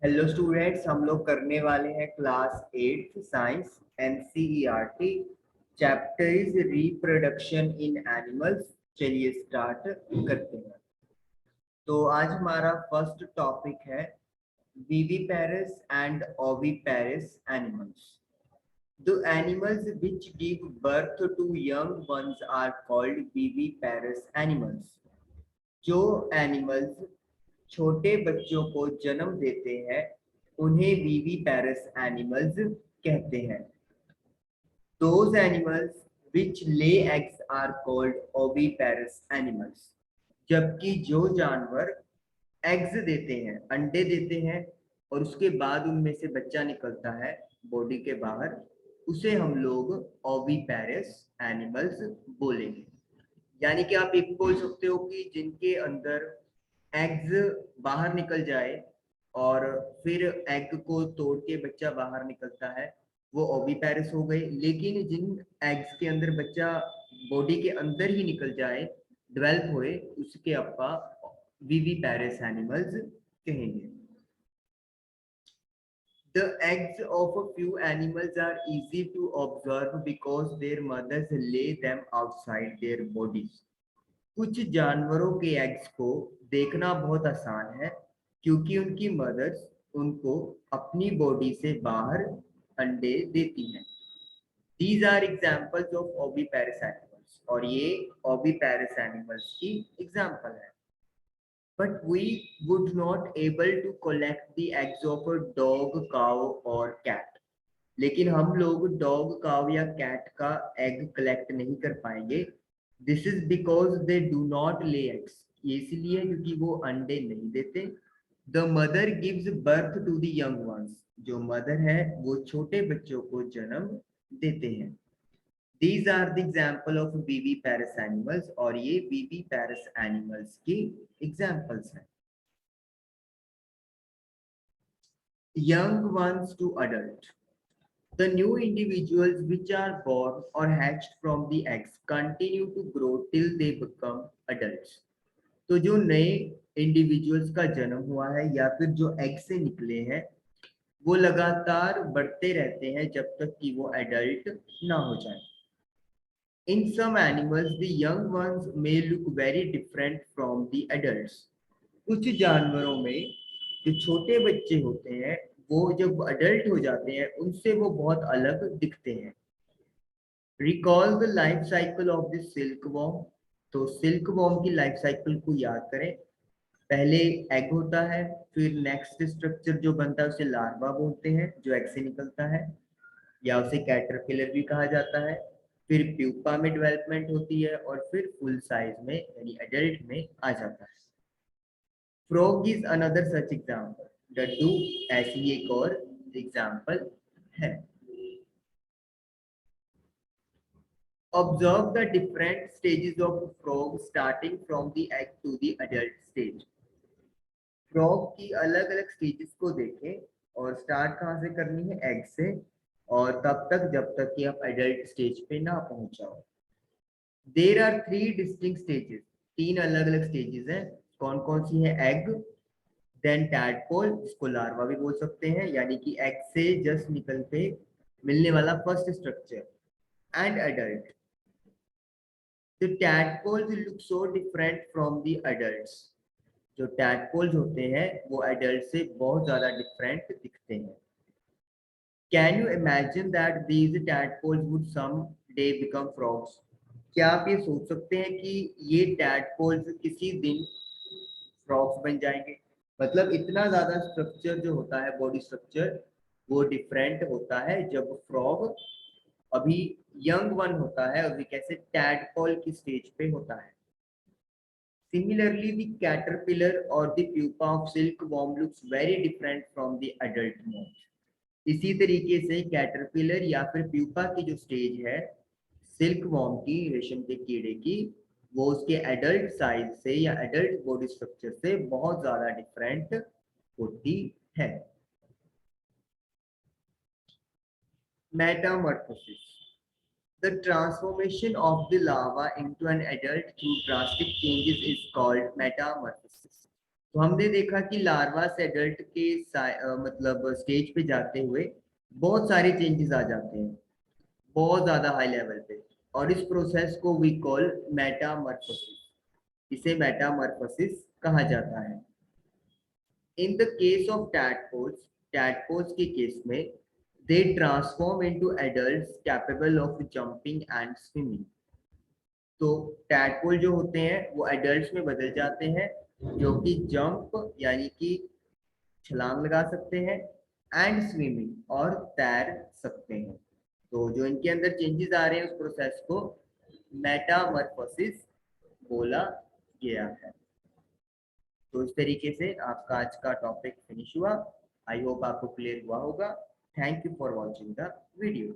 Hello students, हम लोग करने वाले हैं class 8 science NCERT. Chapter is reproduction in animals. चलिए स्टार्ट करते हैं। तो आज हमारा फर्स्ट टॉपिक है viviparous and oviparous animals. The animals which give birth to young ones are called viviparous animals। जो एनिमल्स छोटे बच्चों को जन्म देते हैं उन्हें विविपेरस एनिमल्स कहते हैं। Those animals which lay eggs are called oviparous animals। जबकि जो जानवर एग्स देते हैं, अंडे देते हैं और उसके बाद उनमें से बच्चा निकलता है बॉडी के बाहर, उसे हम लोग ओविपेरस एनिमल्स बोलेंगे। यानी कि आप एक बोल सकते हो कि जिनके अंदर एग्स बाहर निकल जाए और फिर एग को तोड़ के बच्चा बाहर निकलता है, वो ओविपेरस हो गए। लेकिन जिन एग्स के अंदर बच्चा बॉडी के अंदर ही निकल जाए, डेवलप हुए, उसके अपा विविपेरस एनिमल्स कहेंगे। The eggs of a few animals are easy to observe because their mothers lay them outside their bodies। कुछ जानवरों के एग्स को देखना बहुत आसान है क्योंकि उनकी मदर्स उनको अपनी बॉडी से बाहर अंडे देती हैं। These are examples of oviparous animals और ये oviparous animals की एग्जाम्पल है। But we would not able to collect the eggs of a dog, cow or cat। लेकिन हम लोग डॉग, काव या कैट का एग कलेक्ट नहीं कर पाएंगे। This is because they do not lay eggs. ये इसलिए क्योंकि वो अंडे नहीं देते। The mother gives birth to the young ones. जो मदर है वो छोटे बच्चों को जन्म देते हैं। These are the example of viviparous animals और ये विविपेरस एनिमल्स की एग्जाम्पल्स हैं। Young ones to adult. The new individuals which are born or hatched from the eggs continue to grow till they become adults। तो जो नए individuals का जन्म हुआ है या फिर जो एग से निकले हैं, वो लगातार बढ़ते रहते हैं जब तक कि वो एडल्ट ना हो जाए। In some animals, the young ones may look very different from the adults। कुछ जानवरों में जो छोटे बच्चे होते हैं वो जब अडल्ट हो जाते हैं उनसे वो बहुत अलग दिखते हैं। Recall the life cycle of the silk worm. तो सिल्क वॉर्म की लाइफ साइकिल को याद करें। पहले एग होता है, फिर नेक्स्ट स्ट्रक्चर जो बनता है उसे लार्वा बोलते हैं, जो एग से निकलता है, या उसे कैटरपिलर भी कहा जाता है। फिर प्यूपा में डेवलपमेंट होती है और फिर फुल साइज में यानी एडल्ट में आ जाता है। Frog is another such example. डड्डू ऐसी एक और एग्जाम्पल है। Observe the different stages of frog starting from the egg to the adult stage। Frog की अलग अलग स्टेजेस को देखें और स्टार्ट कहाँ से करनी है, एग से, और तब तक जब तक कि आप एडल्ट स्टेज पे ना पहुंच जाओ। There are 3 distinct stages. 3 अलग अलग स्टेजेस हैं। कौन कौन सी है? एग, देन टैडपोल, जिसको लार्वा भी बोल सकते हैं, यानी कि एग से जस्ट निकल के मिलने वाला first structure, and adult. The tadpoles look so different from the adults। जो tadpoles होते हैं वो adult से बहुत ज़्यादा different दिखते हैं। Can you imagine that these tadpoles would someday become frogs? क्या आप ये सोच सकते हैं कि ये tadpoles किसी दिन frogs बन जाएंगे? मतलब इतना ज़्यादा स्ट्रक्चर जो होता है, बॉडी स्ट्रक्चर, वो डिफरेंट होता है जब फ्रॉग अभी यंग वन होता है और कैसे टैडपोल की स्टेज पे होता है। Similarly, the caterpillar or the pupa of silkworm looks very different from the adult moth। इसी तरीके से कैटरपिलर या फिर प्यूपा की जो स्टेज है सिल्कवॉर्म की, रेशम के कीड़े की, वो उसके एडल्ट साइज से या एडल्ट बॉडी स्ट्रक्चर से बहुत ज्यादा डिफरेंट होती है। Metamorphosis. The transformation of the larva into an adult through drastic changes is called metamorphosis। तो हमने देखा कि लार्वा से एडल्ट के मतलब स्टेज पे जाते हुए बहुत सारे चेंजेस आ जाते हैं, बहुत ज्यादा हाई लेवल पे, और इस प्रोसेस को वी कॉल मेटामॉर्फोसिस। इसे मेटामॉर्फोसिस कहा जाता है। In the case of tadpoles, tadpoles के केस में they transform into adults capable of jumping and swimming. तो टैडपोल जो होते हैं वो एडल्ट्स में बदल जाते हैं, जो कि जंप यानी कि छलांग लगा सकते हैं, एंड स्विमिंग और तैर सकते हैं। तो जो इनके अंदर चेंजेस आ रहे हैं उस प्रोसेस को मेटामॉर्फोसिस बोला गया है। तो इस तरीके से आपका आज का टॉपिक फिनिश हुआ। आई होप आपको क्लियर हुआ होगा। Thank you for watching the video.